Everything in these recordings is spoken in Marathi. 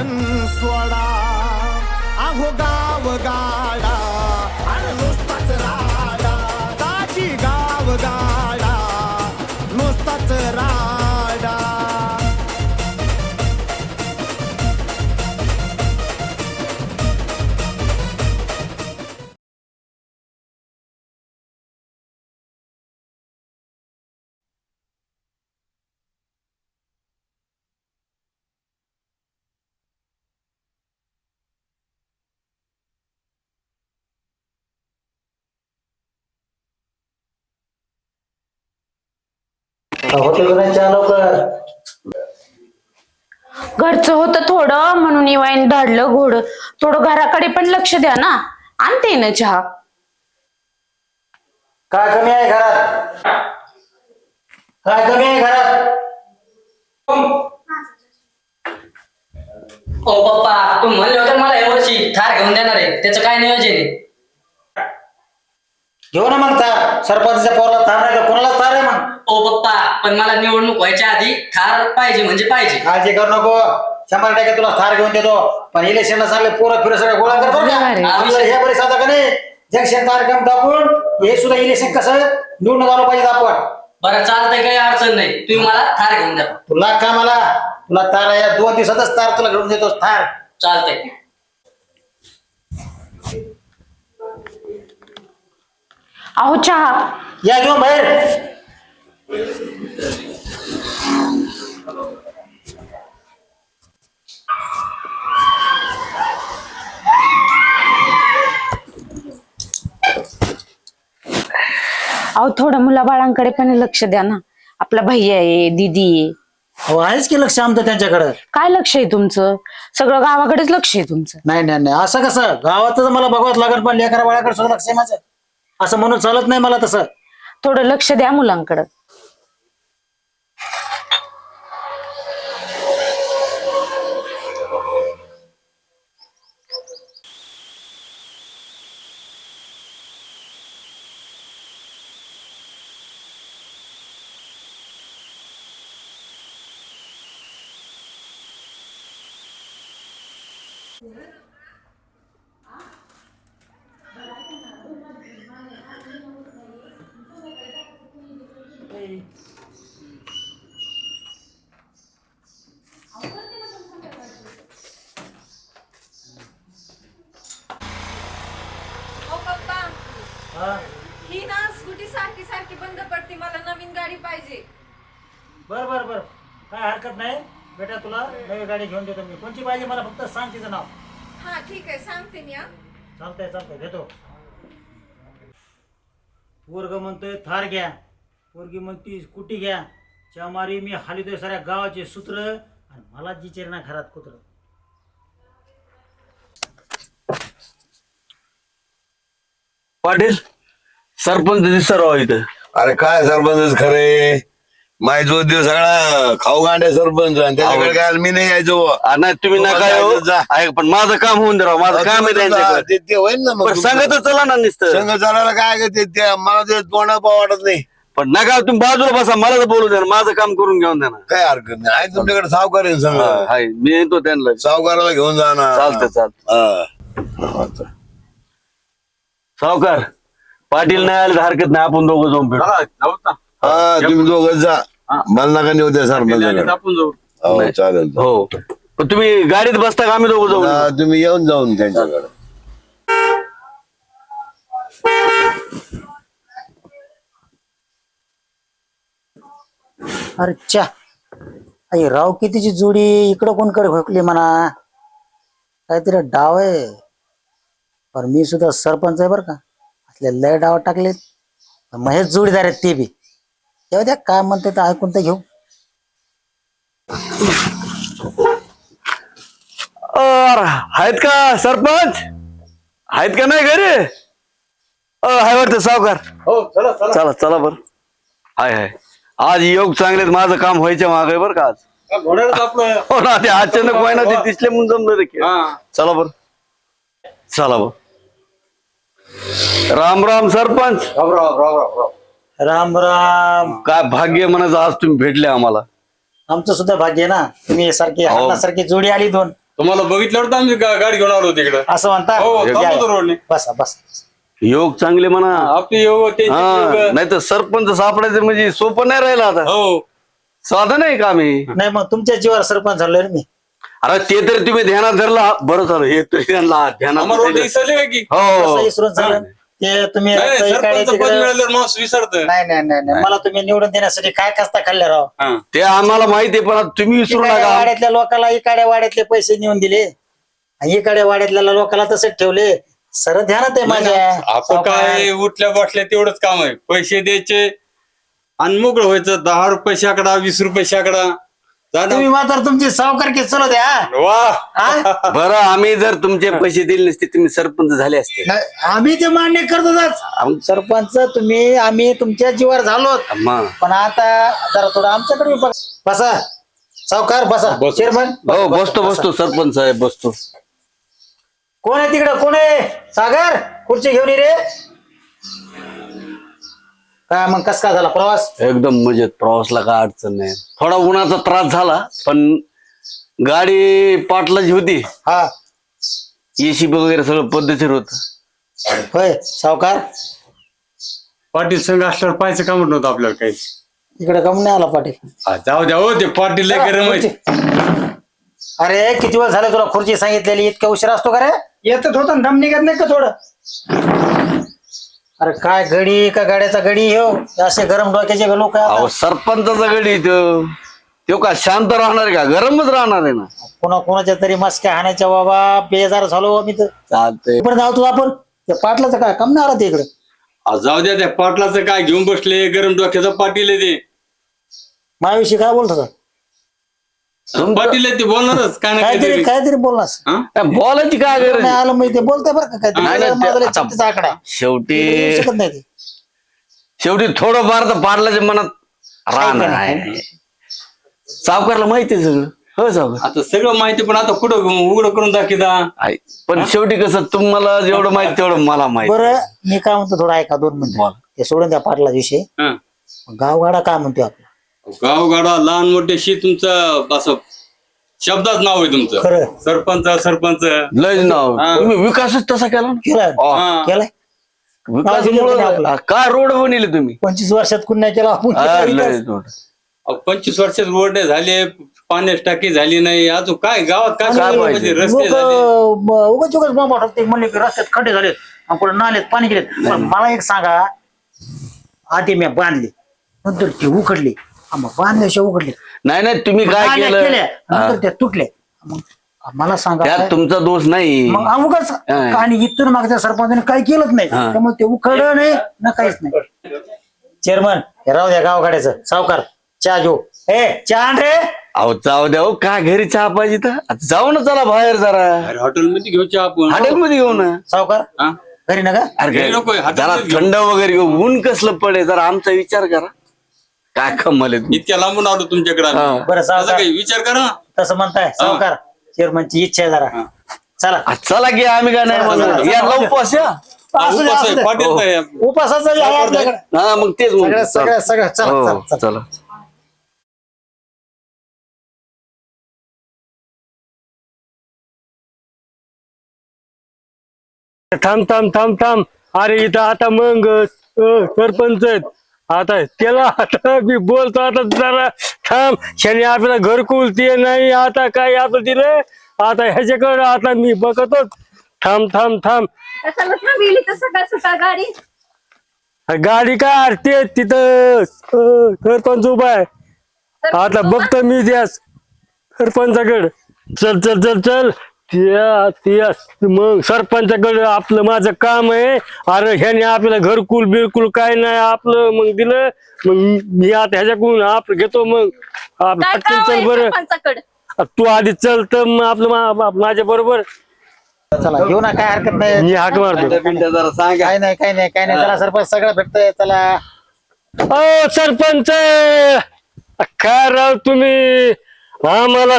रण सोडा अहो गाव गाडा आणि नुसताच राडा काची गाव गाडा नुसताच राडा घरचं होतं थोडं म्हणून इवाईन धाडलं घोड. थोडं घराकडे पण लक्ष द्या ना. आणते ना चहा. काय कमी आहे घरात? काय कमी आहे घरात? ओ पप्पा, तुम्ही म्हणले होते मला यावर्षी थार घेऊन देणार आहे, त्याचं काय नियोजन आहे? घेऊ ना मग थार. सरपंचच्या पोराला थार नाही तर कोणाला थार आहे मग? ओ पप्पा, पण मला निवडणूक व्हायच्या आधी थार पाहिजे म्हणजे पाहिजे. काळजी करू नको, 100% तुला थार घेऊन देतो. पण इलेक्शनला चांगले पोरं फिरं सगळं गोळा करतो का? आपलं हे बरे साधा का नाही जंक्शन कार्यक्रम टाकून हे सुद्धा इलेक्शन कसं निवडून आलं पाहिजे आपण. बरं चालतंय, काही अडचण नाही, तुम्ही मला थार घेऊन द्या. तुला का मला तुला तार या 2 दिवसातच तार तुला घेऊन देतो थार. चालतंय. अहो चहा. या घेऊन बाहेर. अहो थोडं मुलाबाळांकडे पण लक्ष द्या ना. आपला भैया आहे, दीदी आहे. हो आहेच की लक्ष आमचं त्यांच्याकडे. काय लक्ष आहे तुमचं? सगळं गावाकडेच लक्ष आहे तुमचं. नाही नाही नाही असं कसं गावातच मला बघावं लागत पण लेकरा बाळाकडे सुद्धा लक्ष आहे माझं. असं म्हणून चालत नाही मला तसं. थोडं लक्ष द्या मुलांकडं. ही ना स्कूटी सारखी सारखी बंद पडते. मला नवीन गाडी पाहिजे. बर बर बर काय हरकत नाही बेटा, तुला नवी गाडी घेऊन देतो मी. कोणची पाहिजे मला फक्त सांग तिचं नाव. हा ठीक आहे, सांगते मी. चालतंय चालतंय घेतो. पोरग म्हणतोय थार घ्या, पोरगी म्हणती स्कूटी घ्या. चामारी मी हालितोय साऱ्या गावाचे सूत्र आणि मला जी चेरणा घरात कुत्र. पाटील सरपंच दिसराव इथं. अरे काय सरपंच खरे माय जो दिवस सगळा खाऊ गांड्या सरपंच आणि त्याच्याकडे काय मी नाही यायचो. नाही तुम्ही नका येऊ. ऐक, पण माझं काम होऊन द्या. माझं काम आहे त्यांच्याकडे. ते होईल ना मग. सांगत चला ना नुसतं. संघ चालायला काय ते मला ते तोंडा पाव वाटत नाही. पण नका तुम्ही बाजूला बसा, मला तर बोलू द्या ना. माझं काम करून घेऊन द्या ना. काय हरकत नाही. आहे तुमच्याकडे सावकार आहे संघ. हाय मी येतो त्यांना. सावकाराला घेऊन जा ना. चालतंय चालतंय. सावकार पाटील नाही आले तर हरकत नाही, आपण दोघं जाऊन भेटू. हा तुम्ही दोघं जा. मला नका नेऊ द्या सरपंच. आपण जाऊ. हो चालेल. हो पण तुम्ही गाडीत बसता का? आम्ही दोघं जाऊ. तुम्ही येऊन जाऊन त्यांच्याकडे. अरे चा अरे राव कितीची जोडी इकडं कोण कडे भोकली म्हणा. काहीतरी डाव आहे. पण मी सुद्धा सरपंच आहे बरं का. असले लय डाव टाकलेत. महेश जोडीदार आहेत ते बी. तेव्हा द्या काय म्हणते तर ऐकून तर घेऊ. आहेत का सरपंच? आहेत का नाही घरी? हाय वाटतं सावकार. हो चला चला चला बर. हाय हाय आज योग चांगले. माझं काम व्हायच्या मागे बर का आज. हो ना, ते अचानक व्हायना ते दिसले म्हणून जमलं रे. चला बर चला बर. राम राम सरपंच. राम राम. काय भाग्य म्हणायचं आज तुम्ही भेटले आम्हाला. आमचं सुद्धा भाग्य आहे ना. तुम्ही सारखी सारखी जोडी आली 2. तुम्हाला बघितल्यावर तर आम्ही गाडी घेऊन आलो तिकडे. असं म्हणता हो, या, थांबतो या. रोडने. बसा बस. योग चांगले म्हणा. आपली योग हा नाही तर सरपंच सापडायचं म्हणजे सोपं नाही राहिलं आता. हो साधं नाही काम आहे. नाही मग तुमच्या जीवावर सरपंच झालोय ना मी. अरे ते तरी तुम्ही ध्यानात धरला बरं झालं. हे तरी त्यांना ध्यानात आम्हाला रोड धरलं. विसरले का की? हो कसं विसरून झालं ते तुम्ही नाही, रस्ता इकडे सरपंच पद तिकडे- मिळाल्यावर माणूस विसरत. नाही नाही नाही नाही. मला तुम्ही निवडून देण्यासाठी काय कष्ट खाल्ले राव. ते आम्हाला माहिती आहे पण आता तुम्ही विसरू इकडे नका. वाड्यातल्या लोकांना इकडे वाड्यातले पैसे नेऊन दिले आणि इकडे वाड्यातल्या लोकांना तसंच ठेवले. सर ध्यानात आहे माझ्या. आपण काय उठल्या बसल्या तेवढंच काम आहे. पैसे द्यायचे आणि मोकळं व्हायचं. 10 रुपये शेकडा, 20 रुपये शेकडा. तुम्ही मात्र तुमची सावकारकी चलत द्या. वा बरं आम्ही जर तुमचे पैसे दिले नसते तुम्ही सरपंच झाले असते. आम्ही ते मान्य करतोच. सरपंच तुम्ही आम्ही तुमच्या जीवावर झालो. मग पण आता जरा थोडं आमच्याकडे बी बसा. सावकार बसा. चेअरमन हो बसतो सरपंच साहेब बसतो. कोण आहे तिकडं? कोण आहे? सागर खुर्ची घेऊन ये रे. काय मग कस काय झाला प्रवास? एकदम मजेत. प्रवासला काय अडचण नाही. थोडा उन्हाचा त्रास झाला पण गाडी पाटलाची होती. हा एसी वगैरे सगळं पद्धतशीर होत. होय सावकार पाटील संघ असल्यावर पाहायचं काम नव्हतं आपल्याला काही. इकडे कम नाही आला पाटील? जाऊ द्या हो, ते पाटील लय गरम आहे. अरे किती वेळ झाले तुला खुर्ची सांगितलेली? इतका उशीर असतो का रे? येतच होतं दम निघत नाही का थोडं? अरे काय गडी का गाड्याचा गडी हो? असे गरम डोक्याचे लोक अहो सरपंचाचा गडी तो का शांत राहणार आहे का? गरमच राहणार आहे ना. कोणा कोणाच्या तरी मस्क्या हाणायच्या बाबा. बेजार झालो आम्ही तर. चालतंय. पण जाऊ आपण त्या पाटलाचं काय कम नाही आला ते इकडे? जाऊ द्या, त्या पाटलाचं काय घेऊन बसले. गरम डोक्याचा पाटील आहे ते. माझ्याविषयी काय बोलत होता? पाटील आहे ते बोलणारच काय ना काहीतरी काहीतरी. काहीतरी बोललास. बोलायची काय गरज नाही आहे? आलं माहिती बोलतंय बरं का नाही, नाही, काहीतरी. माझा लय आता- छत्तीचा आकडा आहे. शेवटी येऊ शकत नाही ते. शेवटी थोडंफार तर पाटलाच्या मनात राहणार आहे. सावकारला माहिती आहे सगळं. हो सावकार आता सगळं माहिती पण आता कुठं उघडं करून दाखिदा. आहे. पण शेवटी कसं तुम्हाला जेवढं माहिती तेवढं मला माहिती. बरं मी काय म्हणतो थोडा ऐका 2 मिनिटं. ते सोडून द्या पाटला विषय. गावगाडा काय म्हणतोय आपला? गावगाडा लहान मोठ्याशी तुमचं असं शब्दाच नाव आहे तुमचं. खरं सरपंच. लय नाव तुम्ही विकासच तसा केला ना. केलाय हा. केलाय. विकासामुळे काय रोड बनवले तुम्ही? 25 वर्षात कुणी नाही केला आपण. हा, लय रोड. 25 वर्षात रोड झाले. पाण्याची टाकी झाली नाही. अजून काय गावात काय काय झालं पाहिजे? पाहिजे? रस्ते झाले. उगाच उगाच बोंबा ठोकते म्हणले की रस्त्यात खड्डे झालेत आपण नालेत पाणी गेलेत. पण मला एक सांगा, आधी मी बांधले नंतर ते उकडले. मग बांधल्याशिवाय उकडले. नाही नाही तुम्ही काय नाल्या केलं केल्या, नंतर त्या तुटल्या. मग मला सांगा त्यात तुमचा दोष नाही. मग उगाच आणि इथून मागच्या सरपंचाने काही केलंच नाही. त्यामुळे ते उकडलं नाही ना काहीच नाही. चेअरमन हे राहू द्या गावगाड्याचं. सावकार चहा घेऊ. चहा आण रे. अहो जाऊ द्या हो. काय घरी चहा पाहिजे तर आता जाऊ ना चला बाहेर जरा. अरे हॉटेलमध्ये घेऊया आपण. हॉटेलमध्ये घेऊ ना. सावकार हा? घरी नका. अरे घरी नको, जरा हॉटेलमध्येच घेऊ. थंड वगैरे घेऊ. ऊन कसलं पडे जरा आमचा विचार करा. काय कमाल आहे तुम्ही. इतक्या लांबून आलो तुमच्याकडे आम्ही. बरं त्याचा सावकार काही विचार करा ना. तसं म्हणताय सावकार. चेअरमनची इच्छा आहे जरा. चला चला की आम्ही काय नाही म्हणत. या उपवास या. असू दे, असू दे. पाटील नाही आपलं. उपासाचं आहे आपल्याकडे. हा मग तेच म्हणतो. सगळं चला हो, चला, चला. चला. थांब. अरे इथं आता मग सरपंच आहेत. आता त्याला आता मी बोलतो. आता जरा थांब. ह्याने आपल्याला घरकुल ते नाही. आता काय आता दिलं. आता ह्याच्याकडे आता मी बघतो. थांब. कशाला थांबली तर सकाळ सकाळ गाडी? गाडी काय ते तिथं सरपंच उभा आहे. आता बघतो मी त्यास सरपंचाकडे. चल मग सरपंचाकडे आपलं माझं काम आहे. अरे ह्याने आपल्याला घरकुल बिरकुल काय नाही आपलं मग दिलं. मग मी आता ह्याच्याकडून आपलं घेतो. मग काय पटकन काम चल आहे बरं. सरपंचाकडे? तू आधी चल तर मग आपलं माझ्या बरोबर चला घेऊ ना काय हरकत नाही. मी हाक मारतो. जरा सांगा. काय नाही त्याला सरपंच सगळं भेटतंय त्याला. ओ सरपंच काय राव तुम्ही आम्हाला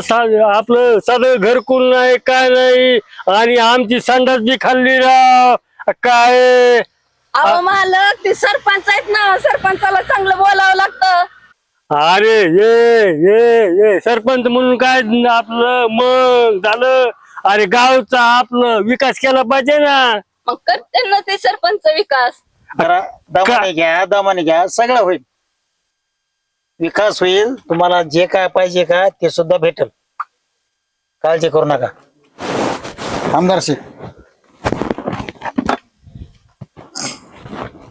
आपलं साधं घरकुल नाही काय नाही आणि आमची संडास बी खाल्ली राव. काय अहो मालक ते सरपंच आहेत ना. सरपंचाला चांगलं बोलावं लागतं. अरे ये सरपंच म्हणून काय आपलं मग झालं. अरे गावचा आपलं विकास केला पाहिजे ना. मग करते ना ते सरपंच विकास. जरा दमाने घ्या सगळं होईल. विकास होईल. तुम्हाला जे काय पाहिजे का ते सुद्धा भेटल. काळजी करू नका. आमदार शेठ,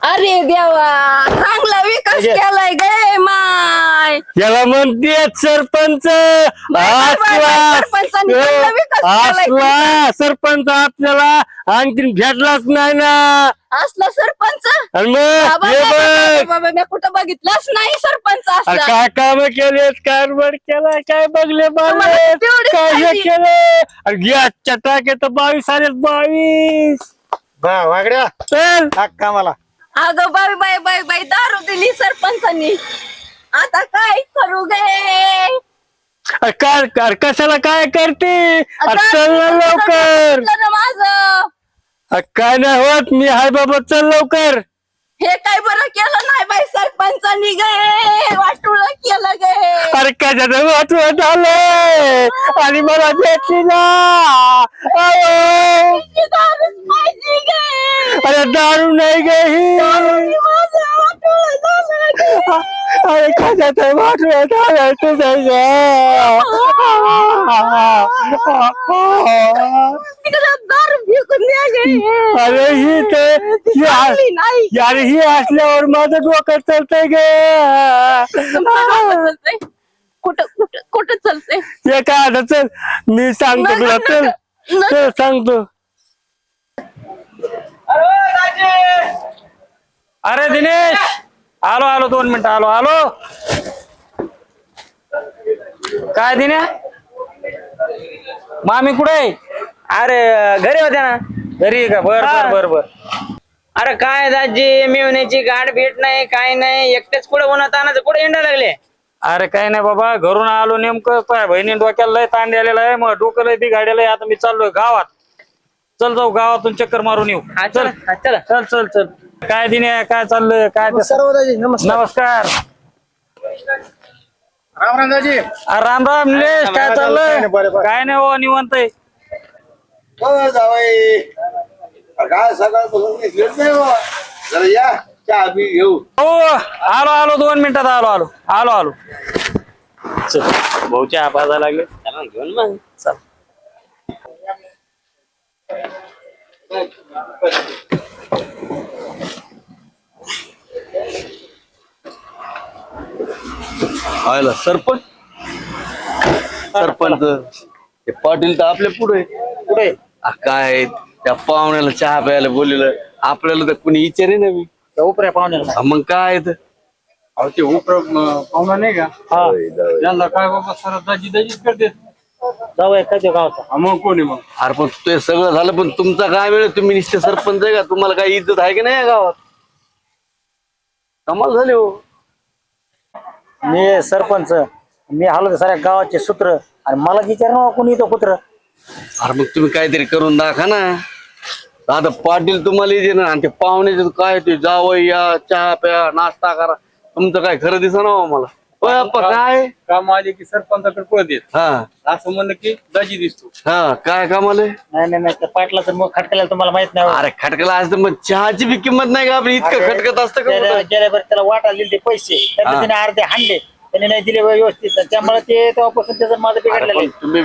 अरे देवा, चांगला विकास केलाय गे माय. याला म्हणते सरपंच. बाय, सरपंचांनी चांगला विकास केलाय. असला सरपंच आपल्याला आणखीन भेटलाच नाही ना. असला सरपंच आणि मग हे बघ, बाबा मी कुठं बघितलंच नाही सरपंच अरे असला. काय काम केलेत, कारभार केला, काय बघले तुम्हाला तेवढीच काय हे पाहिजे. केलं. अरे गॅसच्या टाक्या 22 आले 22. वागड्या चल कामाला. अगं बाई बाई बाई बाई दारू दिली सरपंचांनी. आता काय करू गे. अरे काय कर, कशाला काय करते. अरे चल ना लवकर. माझं अरे काय नाही होत, मी हाय बाबा, चल लवकर. हे काय बरं केलं नाही बाई सरपंचांनी गे. वाटुळ केलं गे. अरे कशाचं वाटवत आलंय आणि मला भेटली ना. अहो, दारूच पाहिजे गे. अरे दारू नाही गे ही. माझं वाटोळं झालं गे. अरे कशाचं वाटवत आलंय तुझं तिकडं दारू फेकून द्या गे. अरे ही ते चांगली नाही. अरे ही असल्यावर माझं डोकं चालतंय गे. चालतंय. कुठं कुठं कुठं चालतंय. हे काय आता चल, मी सांगतो तुला. चल चल सांगतो. अरे दिनेश, आलो आलो 2 मिनिटं आलो आलो. काय दिन्या, मामी कुठे? अरे घरी होत्या ना. घरी का? बर बर बर बर. अरे काय दाजी, मिळवण्याची गाठ भेट नाही, काय नाही. एकटेच कुठे उन्हात आणायचं, कुठे हिंडा लागले. अरे काय नाही बाबा, घरून आलो नेमकं. काय बहिणी डोक्याला लय ताण आलेला आहे, मग डोकं लय बिघाडलेलं आहे. आता मी चाललोय गावात. चल जाऊ गावातून चक्कर मारून येऊ. चल चला. चल चल चल. काय दिने, काय चाललंय, काय नमस्कार. राम दाजी. राम राम निलेश, काय चाललंय? काय नाही हो, निवांत आहे. जावाई काय सकाळपासून दिसलेच नाही बाबा. जरा या चहा बी घेऊ. हो आलो आलो 2 मिनिटात आलो आलो आलो आलो. चल भाऊ चहा पाजा लागले. घेऊन मग चल. आयला सरपंच हे पाटील तर आपल्या पुढे पुढे काय त्या पाहुण्याला चहा प्यायला बोललेलं. आपल्याला तर कुणी विचारे ना मी. उपऱ्या पाहुण्याला. मग काय तर अहो ते उपर पाहुणा नाही का, त्यांना काय बाबा सर दाजीच करते. जाऊया काय ते गावचा. मग कोणी मग. अरे पण ते सगळं झालं, पण तुमचा काय वेळ, तुम्ही निश्चित सरपंच आहे का? तुम्हाला काही इज्जत आहे की नाही या गावात? कमाल झाली हो. मी सरपंच, मी हलवतो साऱ्या गावाचे सूत्र, आणि मला विचार ना कोणी तो कुत्र. अरे मग तुम्ही काहीतरी करून दाखवा ना. आता पाटील तुम्हाला येते ना, आणि ते पाहुण्याचे काय ते जावं या, चहा प्या, नाश्ता करा. तुमचं काय खरं दिसा ना मला. होय अप्पा, काय काम आले की सरपंचाकडे पळत येत. हा असं म्हणलं की दाजी दिसतो. हा काय कामाला? नाही त्या पाटलाचं मग खटकल्याला तुम्हाला माहित नाही. अरे खटकला असतं मग चहाची बी किंमत नाही का आपली? इतकं खटकत असतं का कुठं? गेल्यावर त्याला वाटायला दिले ते पैसे, त्यातले त्याने अर्धे हाणले, त्याने नाही दिले व्यवस्थित. त्यामुळे ते तेव्हापासून त्याचं माझं अरे बिघडलेलं पण आहे. तुम्ही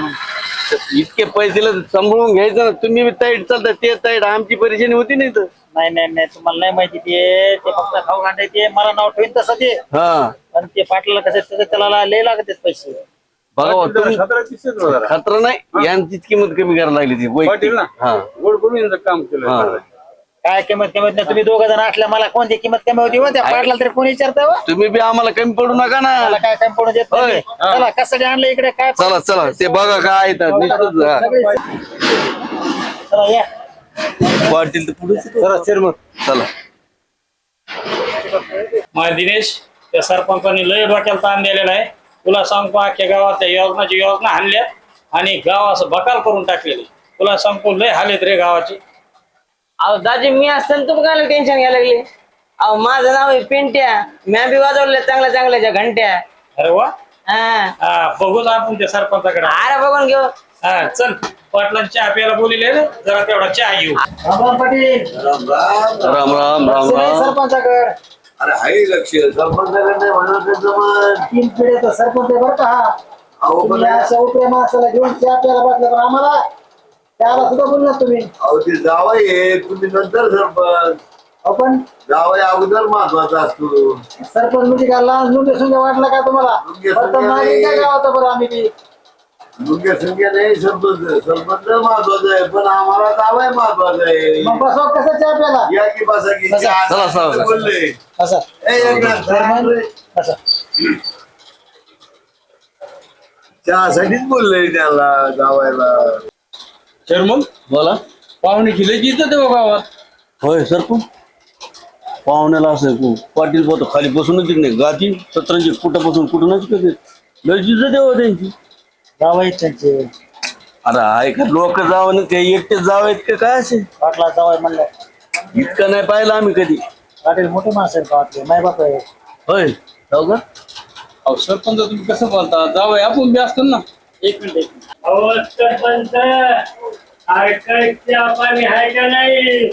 इतके पैसे सांभाळून घ्यायचं ना. तुम्ही बी ताईट चालता, ते ताईट. आमची परेशानी होती नाही तर. नाही तुम्हाला नाही माहिती. ते फक्त खाऊ घालते. ते मला नाव ठेवीन तसं ते. हा पण ते पाटलाला कसं त्याला लय लागत पैसे. बघा तुम्ही जरा खतरा नाही, यांचीच किंमत कमी करायला लागली ती वैयक्तिक. पाटील ना हा गोड बोलून काम केलं. हा. काय किंमत नाही. तुम्ही 2 जण असल्या, मला कोणती किंमत कमी होती हो? त्या पाटलाला तरी कोणी विचारतं हो? तुम्ही बी आम्हाला कमी पडू नका ना. मला काय कमी पडून देत नाही. होय. चला कसं आणलं इकडे काय. चला चला, ते बघा काय येतात निश्चित. हा. चला या. पाटील तर पुढे चला. मग दिनेश, त्या सरपंचाने लय डोक्याला ताण दिलेला आहे. तुला सांगतो, अख्ख्या गावात त्या योजना हाणल्या आणि गाव असं बकाल करून टाकलेले. तुला सांगतो लय हालेत रे गावाचे. अहो दाजी, मी असताना तुम्ही काय टेन्शन घ्यायला लागले. अहो माझं नाव आहे पिंट्या. म्या बी वाजवल्या चांगल्या चांगल्याच्या घंट्या. अरे वा हा. बघू ना आपण त्या सरपंचाकडे. अरे बघून घेऊ. हा चल पाटलांनी चहा प्यायला बोलिले ना, जरा तेवढा चहा घेऊ. रामराम पाटील. राम राम. राम राम राम लक्ष नाही राम. सरपंचाकडे. अरे हाय लक्ष सरपंचाकडे नाही म्हणत नाही जमत. 3 पिढ्याचा सरपंच आहे बरं का हा. अहो पण तुम्ही अशा उपऱ्या माणसाला घेऊन चहा प्यायला बसला तर आम्हाला त्याला सुद्धा बोलणार तुम्ही. अहो ते जावई आहे, तुम्ही नंतर सरपंच. आपण जावई अगोदर महत्वाचा असतो. सरपंच म्हणजे काय लहान मुंगे सुंगे वाटलं का तुम्हाला? मुंगे फक्त सुंगे मागे नाही. काय गावाचं बरं आम्ही ती. मुख्य संख्या नाही सरपंच. सरपंच महत्वाचं आहे पण आम्हाला जावई महत्वाचं आहे. मग बसव कसं चहा प्यायला? या की बसा की चहा चला, चला. बोलले. असं ए, एक ग्लास चहा रे. असं चहासाठीच बोलले त्याला जावायला. चेअरमन बोला. पाहुणे किल्ले इथं ते गावात. होय सरपंच. पाहुण्याला असं पाटील पोत खाली बसूनच येत नाही, गाती सतरंजी कुठं बसून कुठूनच करते. लयचीच देव त्यांची. जावं त्यांचे अरे आहे का लोक जावं ना ते एकटेच जावं का काय असे. पाटला जावं म्हणलं. इतकं नाही पाहिलं आम्ही कधी. पाटील मोठे माणसं आहेत गावातले, माय बाप आहे. होय जाऊ का. अहो सरपंच तुम्ही कसं बोलता, जावं आपण बी असतो ना. एक मिनिट. अहो सरपंच, अरे काय चहा पाणी आहे का नाही?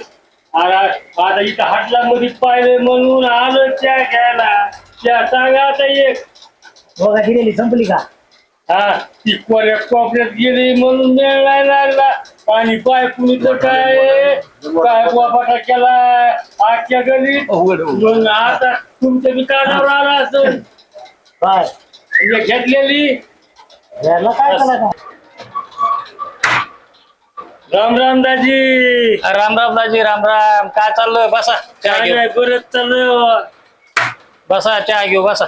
अरे आता इथं हाटला मध्ये पाहिले म्हणून आलो चहा घ्यायला. चहा सांगा आता एक. बघा दिलेली संपली का? हा ती कोऱ्या कोपऱ्यात गेली म्हणून मेळ नाही लागला. पाणी पाय कुणी तर काय वापाटा केला आजच्या गलीत. मग आता तुमच्या बी कानावर आला असं काय घेतलेली. याला काय करायचं? राम राम दाजी. राम राम दाजी. राम राम. काय चाललंय? बसा चहा काय घेऊ. नाही परत चाललं. बसा चहा घेऊ. बसा.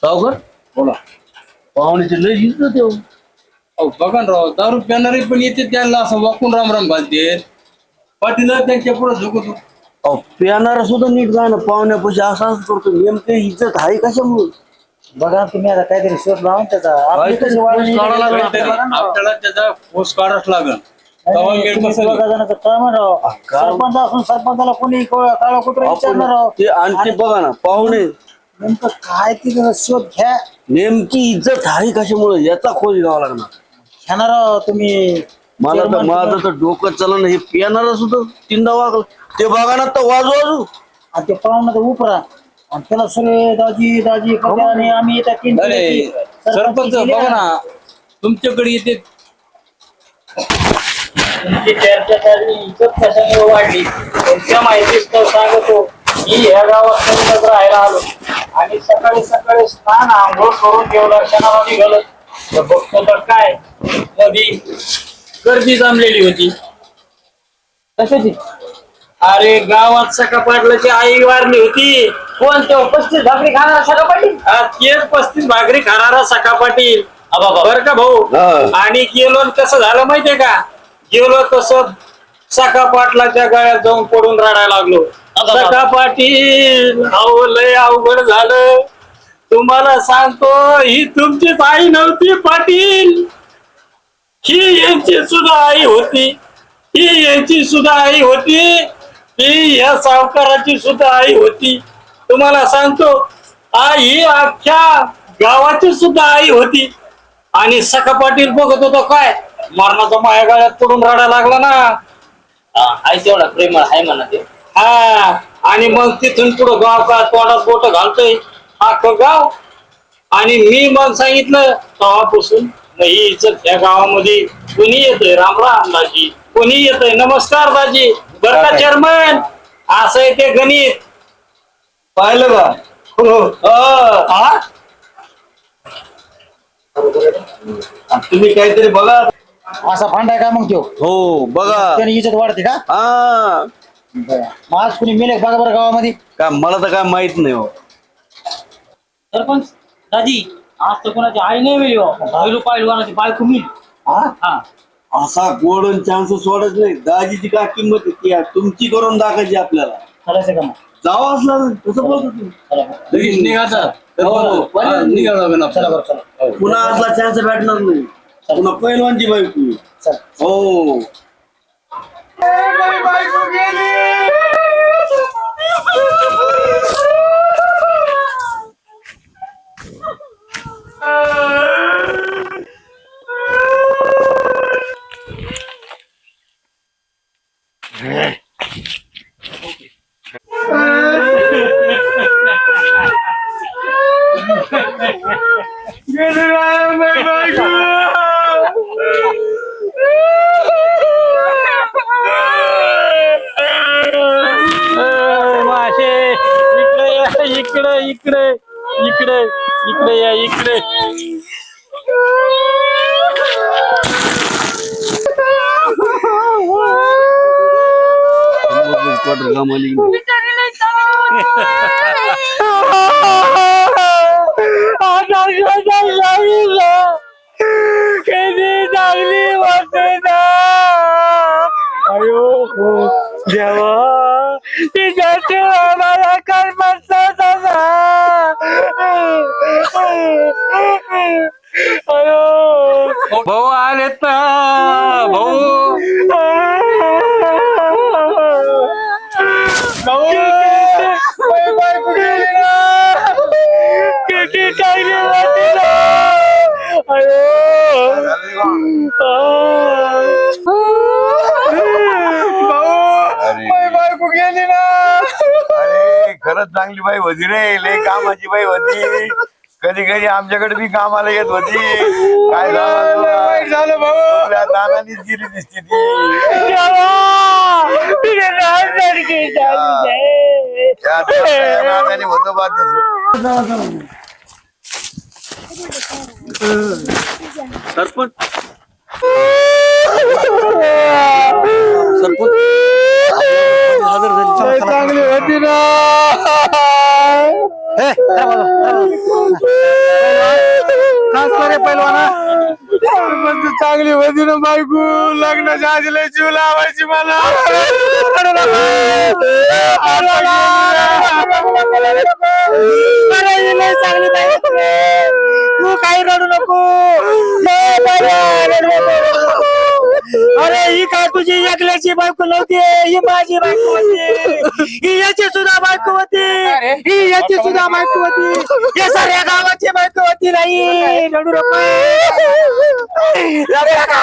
जाऊ का. बोला. पाहुण्याची लय इज्जत आहे हो. अहो बघा ना राव, दारू पिणारे पण येते त्यांना असं वाकून रामराम घालते. पाटील त्यांच्या पुढे झुकतो. अहो पिणारा सुद्धा नीट जाणं पाहुण्यापाशी असंच करतो. नेमके इज्जत आहे कशामुळे. बघा तुम्ही आता काहीतरी शोध लावून त्याचा आपली कशी वाढली? काढावं लागलं काहीतरी बघा ना. आपल्याला त्याचा पोस्ट काढाच लागल. नाही, तेव्हा वेळ तुम्ही बसेल. बघा जणाचं काम आहे राव. सरपंच असून सरपंचाला कोणी काळा कुत्र विचारणार राव. ते आणखी बघा ना पाहुणे नेमकं काय तिथं शोध घ्या. नेमकी इज्जत आहे कशामुळे याचा खोज घ्यावा लागणार. घ्या राव तुम्ही. मला तर माझं तर डोकं चलन. हे पिणारा सुद्धा तीनदा वागलं. ते बघा ना तर वाजू आणि ते पाहुणा तर उपरा आणि त्याला सगळे दाजी दाजी करते आणि आम्ही येतात 3 अरे सरपंच बघा ना, तुमच्याकडे येते. तुमची चर्चा झाली इज्जत कशामुळे वाढली तुमच्या माहितीच तर सांगतो. मी ह्या गावात नवीनच राहायला आलो आणि सकाळी सकाळी स्नान आंघोळ करून देवदर्शनाला निघालो तर बघतो तर काय मध्ये गर्दी जमलेली होती. कशाची? अरे गावात सका पाटलाची आई वारली होती. कोण तो 35 भाकरी खाणार सगळं पाटील? हा, तेच 35 भाकरी खाणारा सखा पाटील. बर का भाऊ. आणि गेलो आणि कसं झालं माहितीये का? गेलो तसं सखा पाटलाच्या गळ्यात जाऊन पडून रडायला लागलो. सखा पाटील अहो लय अवघड झालं. तुम्हाला सांगतो ही तुमचीच आई नव्हती पाटील. ही यांची सुद्धा आई होती. ही यांची सुद्धा आई होती. ही या सावकाराची सुद्धा आई होती. तुम्हाला सांगतो ही अख्ख्या गावाची सुद्धा आई होती. आणि सखा पाटील बघत होतो काय मरणाचा माया गाळ्यात पडून रडायला लागला ना. आई तेवढा प्रेमळ आहे म्हणा ते. हा आणि मग तिथून पुढं गाव का तोंडात बोट घालतोय अख्खं गाव. आणि मी मग सांगितलं तेव्हापासून मग ही इज्जत या गावामध्ये कोणी येतोय राम राम दाजी, कोणी येतोय नमस्कार दाजी. बरं का चेअरमन असं आहे ते गणित. पाहिलं का. हा? तुम्ही काहीतरी बघा. असा फांडा आहे का मग तो? हो बघा. त्याने इज्जत वाढते का? हा मग आज कुणी मेले बघा बरं गावामध्ये. काय मला तर काय माहित नाही हो. सरपंच दाजी आज तर कोणाची आई नाही मिळली हो. पहिलो पहिलवानाची बायको मिळली. हा? असा गोल्डन चान्स सोडत नाही. दाजीची काय किंमत आहे ती तुमची करून दाखवायची आपल्याला. करायचं का मग? जावं असलं कसं बोलतो तुम्ही. लगेच निघाचा. निघा लागेल चला आपल्याला. बरं चला. पुन्हा असला चान्स भेटणार नाही. पुन्हा पहिलवानची बायको. चला. हो इकडे इकडे या इकडे. कधी चांगली होते ना. अयो देवा तिच्याचे आम्हाला काय म्हणतात अयो भाऊ आलेत ना भाऊ. किती चांगली होती ना. बायको गेली ना. अरे खरंच चांगली बाई होती रे, लय कामाची बाई होती. कधी कधी आमच्याकडे बी कामाला येत होती. काय झालं भाऊ, आपल्या दानानीच गेली दिसती ती. नादानी होतं बा तसं. सरपंच चांगली होती ना. चांगली होती ना बायको. लग्नाच्या आधी लय जीव लावायची मला. तू काही रडू नको. अरे ही काय तुझी एकल्याची बायको नव्हती, ही माझी बायको होती. ही याची सुद्धा बायको होती, ही याची सुद्धा बायको होती, या साऱ्या गावाची बायको होती. नाही रडू नको. रडू नका.